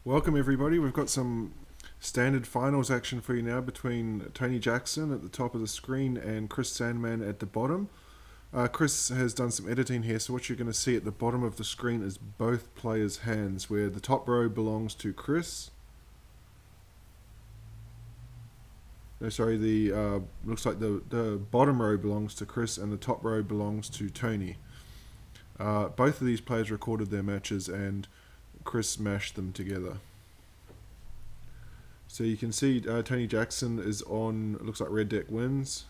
Welcome everybody. We've got some standard finals action for you now between Tony Jackson at the top of the screen and Chris Sandman at the bottom. Chris has done some editing here, so what you're going to see at the bottom of the screen is both players' hands, where the top row belongs to Chris. No, sorry, the looks like the bottom row belongs to Chris and the top row belongs to Tony. Both of these players recorded their matches and Chris mashed them together. So you can see Tony Jackson is on, looks like red deck wins.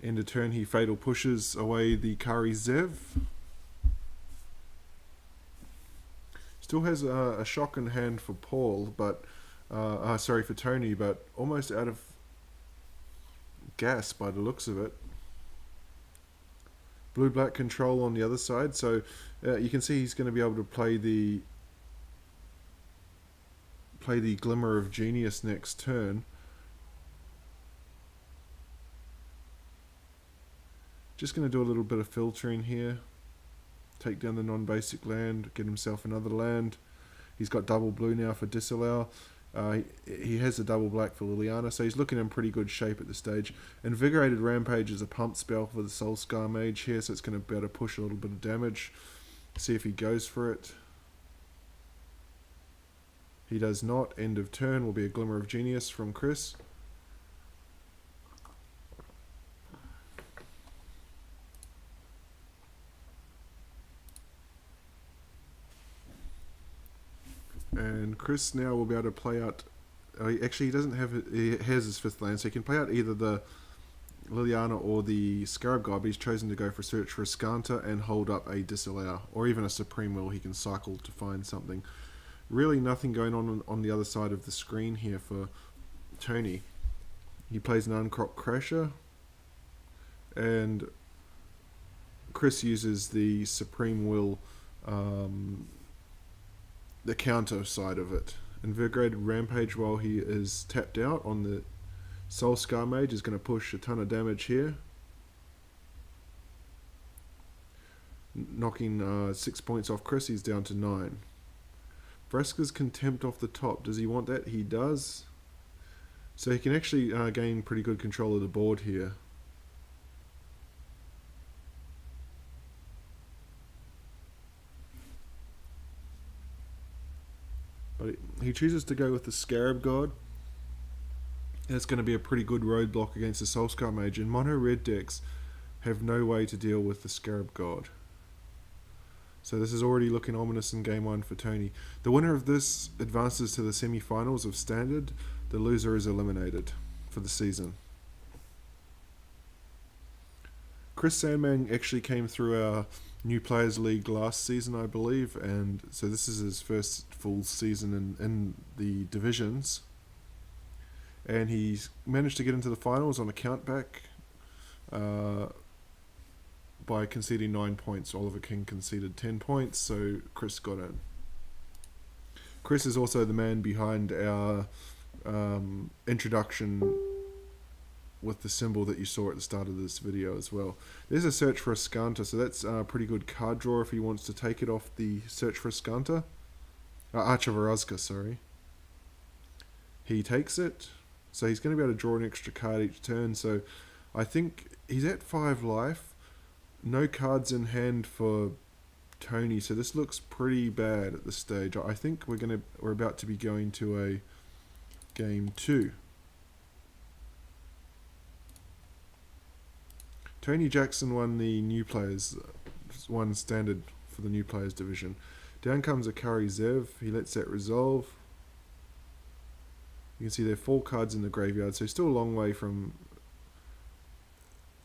End of turn he fatal pushes away the Kari Zev. Still has a shock in hand for Paul, but for Tony, but almost out of gas by the looks of it. Blue-black control on the other side, so you can see he's going to be able to play the Glimmer of Genius next turn. Just going to do a little bit of filtering here. Take down the non-basic land, get himself another land. He's got double blue now for disallow. He has a double black for Liliana, so he's looking in pretty good shape at this stage. Invigorated Rampage is a pump spell for the Soul Scar Mage here, so it's going to be able to push a little bit of damage. See if he goes for it. He does not. End of turn will be a Glimmer of Genius from Chris. And Chris now will be able to play out. Actually, he doesn't have. He has his fifth land, so he can play out either the Liliana or the Scarab God. But he's chosen to go for Search for Ascanta and hold up a Disallow, or even a Supreme Will. He can cycle to find something. Really, nothing going on the other side of the screen here for Tony. He plays an Uncrop Crasher, and Chris uses the Supreme Will. The counter side of it. Invigorated Rampage while he is tapped out on the Soul Scar Mage is going to push a ton of damage here. Knocking 6 points off Chris, he's down to 9. Vraska's Contempt off the top. Does he want that? He does. So he can actually gain pretty good control of the board here. But he chooses to go with the Scarab God. It's going to be a pretty good roadblock against the Soulscar Mage, and mono red decks have no way to deal with the Scarab God. So this is already looking ominous in game 1 for Tony. The winner of this advances to the semi-finals of Standard. The loser is eliminated for the season. Chris Sandman actually came through our New Players League last season, I believe, and so this is his first full season in the divisions. And he's managed to get into the finals on a countback by conceding 9 points. Oliver King conceded 10 points, so Chris got in. Chris is also the man behind our introduction with the symbol that you saw at the start of this video as well. There's a Search for Ascanta, so that's a pretty good card draw if he wants to take it off the Search for Ascanta. Archivaraska, sorry. He takes it, so he's going to be able to draw an extra card each turn, so I think he's at 5 life. No cards in hand for Tony, so this looks pretty bad at this stage. I think we're about to be going to a game 2. Tony Jackson won the new players, won Standard for the new players division. Down comes a Kari Zev. He lets that resolve. You can see there are 4 cards in the graveyard, so still a long way from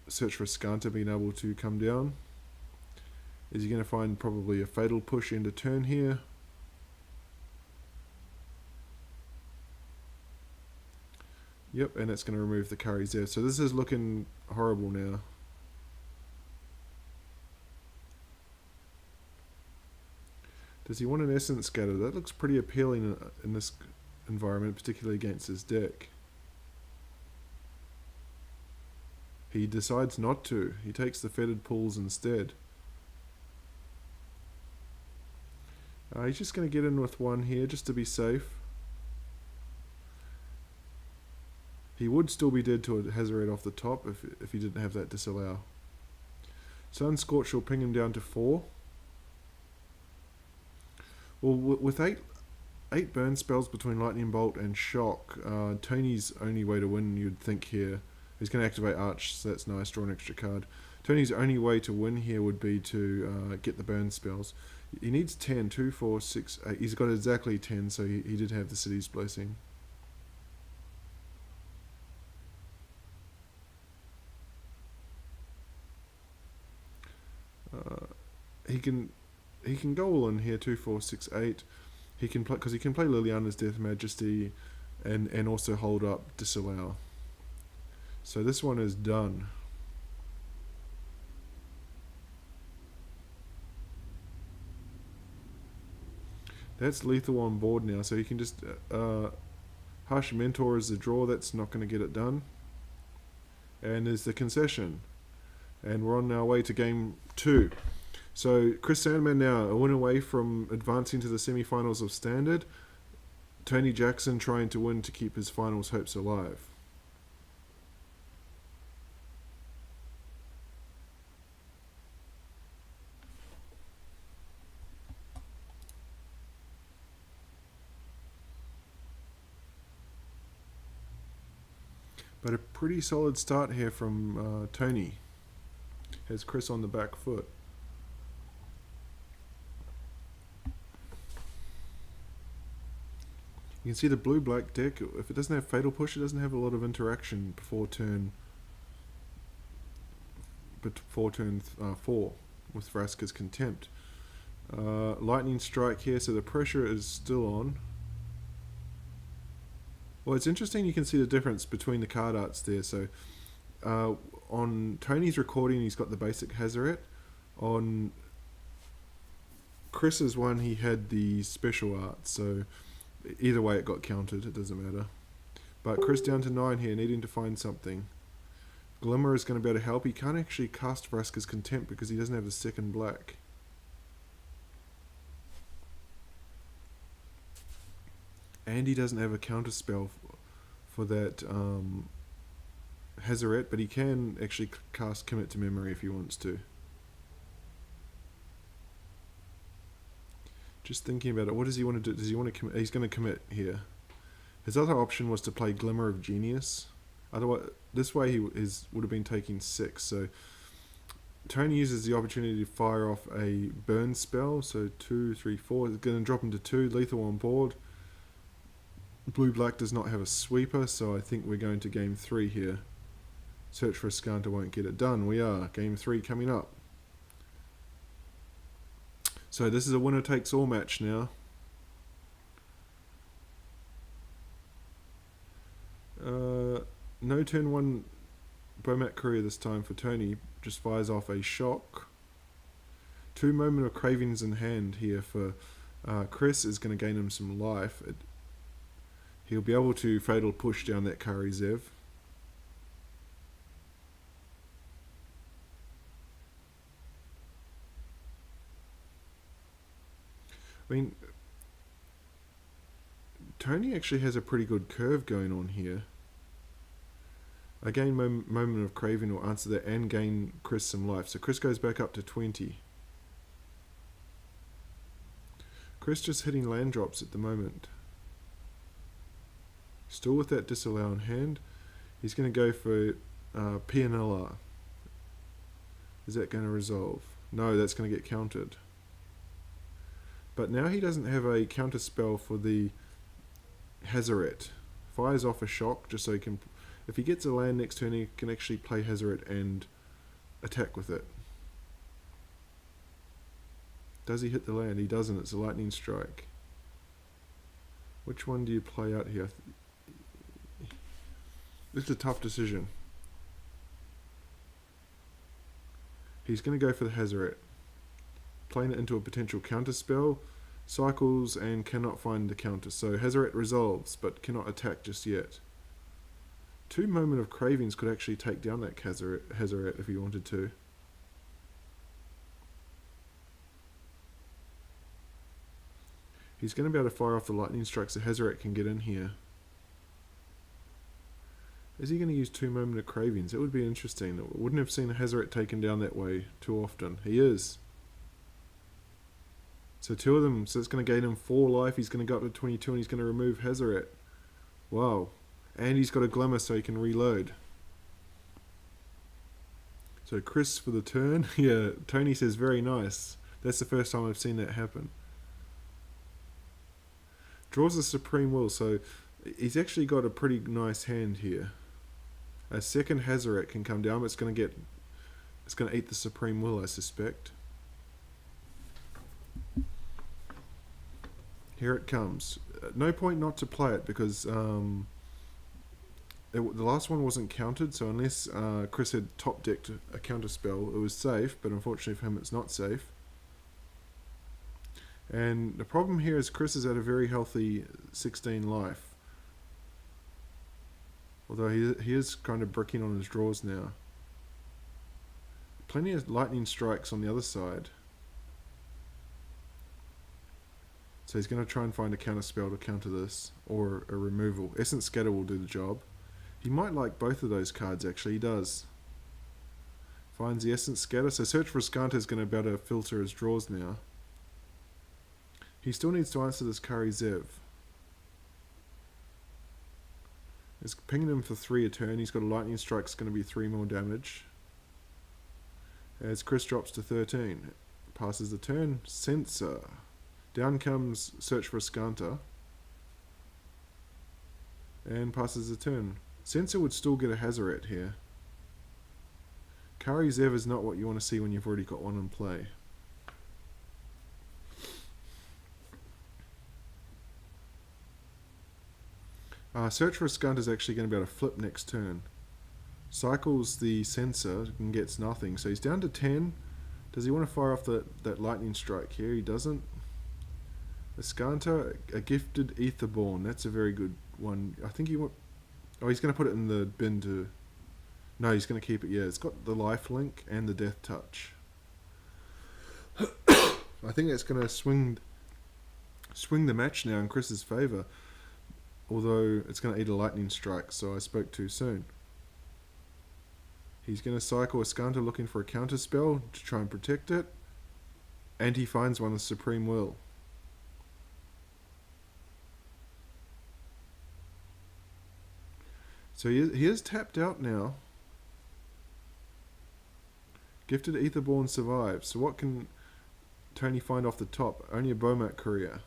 Search for Ascanta being able to come down. Is he going to find probably a fatal push into turn here? Yep, and it's going to remove the Kari Zev. So this is looking horrible now. Does he want an Essence Scatter? That looks pretty appealing in this environment, particularly against his deck. He decides not to. He takes the Fetid Pools instead. He's just going to get in with one here just to be safe. He would still be dead to a Hazoret off the top if he didn't have that disallow. Sunscorch will ping him down to 4. Well, with eight burn spells between Lightning Bolt and Shock, Tony's only way to win, you'd think here, he's going to activate Arch, so that's nice, draw an extra card. Tony's only way to win here would be to get the burn spells. He needs 10, 2, 4, 6, 8. He's got exactly 10, so he did have the City's Blessing. He can go all in here, 2, 4, 6, 8. He can play because he can play Liliana's Death Majesty, and also hold up Disallow. So this one is done. That's lethal on board now, so he can just Harsh Mentor is the draw. That's not going to get it done. And there's the concession, and we're on our way to game 2. So Chris Sandman now a win away from advancing to the semi-finals of Standard. Tony Jackson trying to win to keep his finals hopes alive. But a pretty solid start here from Tony. Has Chris on the back foot. You can see the blue-black deck, if it doesn't have Fatal Push, it doesn't have a lot of interaction before turn 4 with Vraska's Contempt. Lightning Strike here, so the pressure is still on. Well, it's interesting, you can see the difference between the card arts there. So on Tony's recording, he's got the basic Hazoret. On Chris's one, he had the special art, so either way it got counted, it doesn't matter. But Chris down to 9 here, needing to find something. Glimmer is going to be able to help. He can't actually cast Vraska's Contempt because he doesn't have the second black. And he doesn't have a counter spell for that Hazoret, but he can actually cast Commit to Memory if he wants to. Just thinking about it, what does he want to do? Does he want to commit? He's going to commit here. His other option was to play Glimmer of Genius. Otherwise, this way he would have been taking 6. So Tony uses the opportunity to fire off a burn spell. So 2, 3, 4. It's going to drop him to 2. Lethal on board. Blue-black does not have a sweeper, so I think we're going to game 3 here. Search for a Skanta won't get it done. We are. Game 3 coming up. So this is a winner-takes-all match now. No turn 1 Bomat Courier this time for Tony. Just fires off a shock. 2 Moment of Cravings in hand here for Chris is going to gain him some life. He'll be able to Fatal Push down that Kari Zev. I mean, Tony actually has a pretty good curve going on here. Again, Moment of Craving will answer that and gain Chris some life. So Chris goes back up to 20. Chris just hitting land drops at the moment. Still with that disallow in hand. He's going to go for PNLR. Is that going to resolve? No, that's going to get countered. But now he doesn't have a counter spell for the Hazoret. Fires off a shock just so he can... If he gets a land next turn, he can actually play Hazoret and attack with it. Does he hit the land? He doesn't. It's a lightning strike. Which one do you play out here? This is a tough decision. He's going to go for the Hazoret. Playing it into a potential counter spell. Cycles and cannot find the counter. So Hazoret resolves, but cannot attack just yet. 2 Moment of Cravings could actually take down that Hazoret if he wanted to. He's going to be able to fire off the lightning strikes so Hazoret can get in here. Is he going to use 2 Moment of Cravings? It would be interesting. I wouldn't have seen a Hazoret taken down that way too often. He is. So 2 of them, so it's going to gain him 4 life. He's going to go up to 22 and he's going to remove Hazoret. Wow. And he's got a Glimmer so he can reload. So Chris for the turn. Yeah, Tony says very nice. That's the first time I've seen that happen. Draws a Supreme Will, so he's actually got a pretty nice hand here. A second Hazoret can come down, but it's going to eat the Supreme Will, I suspect. Here it comes. No point not to play it because the last one wasn't countered, so unless Chris had top decked a counter spell, it was safe, but unfortunately for him it's not safe. And the problem here is Chris is at a very healthy 16 life. Although he is kind of bricking on his draws now. Plenty of lightning strikes on the other side. So he's going to try and find a counter spell to counter this, or a removal. Essence Scatter will do the job. He might like both of those cards actually, he does. Finds the Essence Scatter, so Search for Skanta is going to be able to filter his draws now. He still needs to answer this Kari Zev. It's pinging him for 3 a turn. He's got a lightning strike, it's going to be 3 more damage. As Chris drops to 13. Passes the turn. Censor. Down comes Search for Skanta. And passes the turn. Censor would still get a Hazoret here. Kari Zev is not what you want to see when you've already got one in play. Search for Skanta is actually going to be able to flip next turn. Cycles the Censor and gets nothing. So he's down to 10. Does he want to fire off that lightning strike here? He doesn't. A Skanta, a Gifted Aetherborn. That's a very good one. I think he want. Oh, he's going to put it in the bin to. No, he's going to keep it. Yeah, it's got the life link and the death touch. I think that's going to swing the match now in Chris's favour. Although it's going to eat a lightning strike, so I spoke too soon. He's going to cycle a Skanta looking for a counter spell to try and protect it. And he finds one with Supreme Will. So he is tapped out now. Gifted Aetherborn survives. So what can Tony find off the top? Only a Bomat Courier.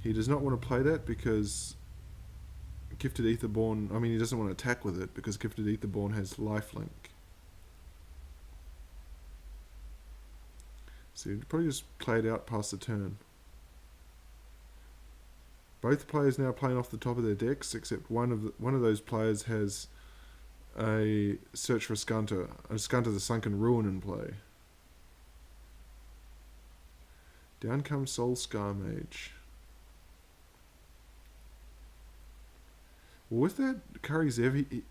He does not want to play that because Gifted Aetherborn, I mean he doesn't want to attack with it because Gifted Aetherborn has lifelink. So he'd probably just play it out past the turn. Both players now playing off the top of their decks, except one of those players has a Search for Skanta, a Skanta the Sunken Ruin in play. Down comes Soul Scar Mage. With that Kari Zev,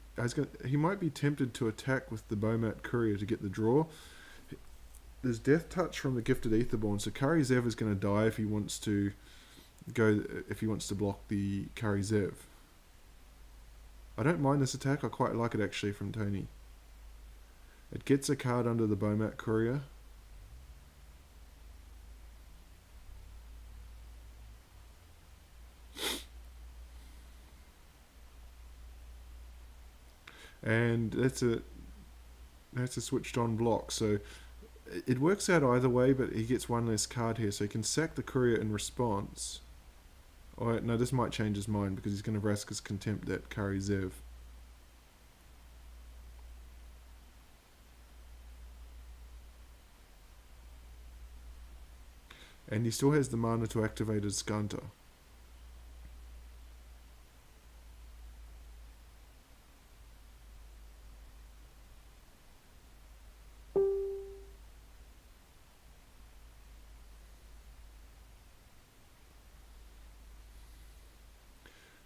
he might be tempted to attack with the Bomat Courier to get the draw. There's Death Touch from the Gifted Aetherborn, so Kari Zev is going to die if he wants to block the Kari Zev. I don't mind this attack, I quite like it actually from Tony. It gets a card under the Bomat Courier. And that's a switched on block, so it works out either way, but he gets one less card here, so he can sack the Courier in response. Oh no, this might change his mind because he's going to Vraska's Contempt that Kari Zev. And he still has the mana to activate his Skanta.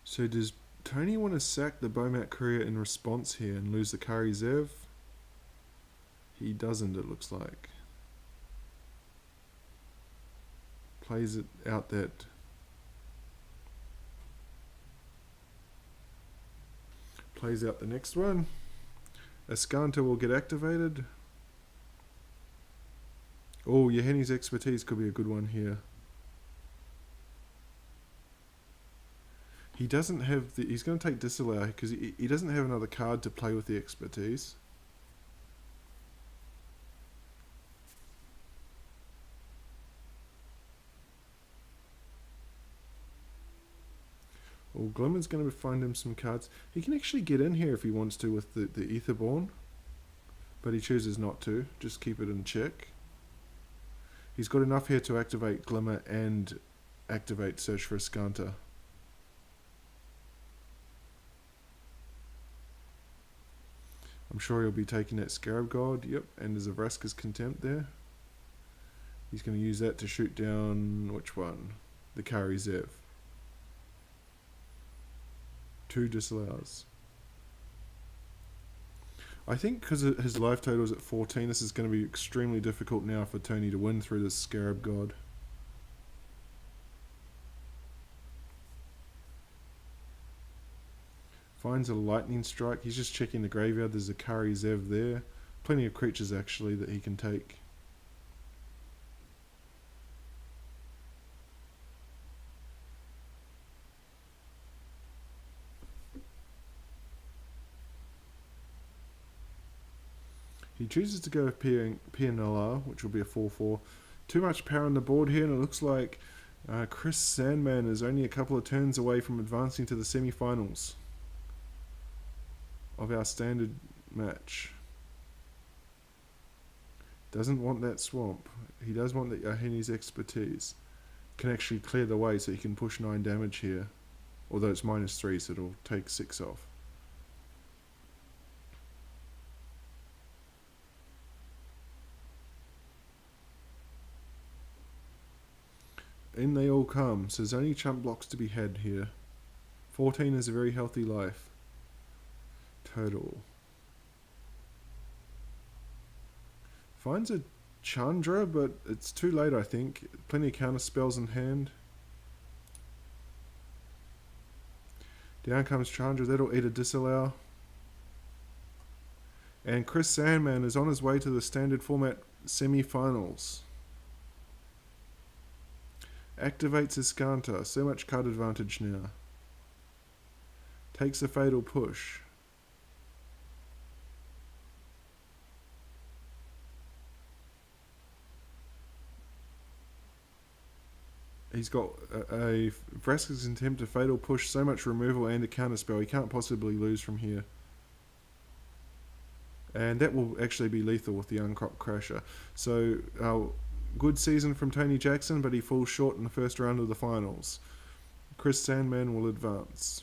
So does Tony want to sack the Bomat Courier in response here and lose the Kari Zev? He doesn't, it looks like. Plays it out that. Plays out the next one. Ascanta will get activated. Oh, Yeheni's Expertise could be a good one here. He doesn't have the... He's going to take Disallow because he doesn't have another card to play with the Expertise. Well, Glimmer's going to find him some cards. He can actually get in here if he wants to with the Aetherborn. But he chooses not to. Just keep it in check. He's got enough here to activate Glimmer and activate Search for Ascanta. I'm sure he'll be taking that Scarab God. Yep, and there's a Vraska's Contempt there. He's going to use that to shoot down... Which one? The Kari Zev. 2 disallows. I think because his life total is at 14, this is going to be extremely difficult now for Tony to win through this Scarab God. Finds a Lightning Strike. He's just checking the graveyard. There's a Kari Zev there. Plenty of creatures actually that he can take. He chooses to go with PNLR, which will be a 4-4. Too much power on the board here, and it looks like Chris Sandman is only a couple of turns away from advancing to the semi-finals of our standard match. Doesn't want that swamp. He does want the Yeheni's Expertise. Can actually clear the way so he can push 9 damage here. Although it's -3, so it'll take 6 off. In they all come, so there's only chump blocks to be had here. 14 is a very healthy life. Total. Finds a Chandra, but it's too late I think. Plenty of counter spells in hand. Down comes Chandra, that'll eat a disallow. And Chris Sandman is on his way to the standard format semi-finals. Activates Ascanta, so much card advantage now. Takes a fatal push. He's got a Vraska's Contempt, a fatal push, so much removal and a counterspell. He can't possibly lose from here. And that will actually be lethal with the Uncrop Crasher. So, good season from Tony Jackson, but he falls short in the first round of the finals. Chris Sandman will advance.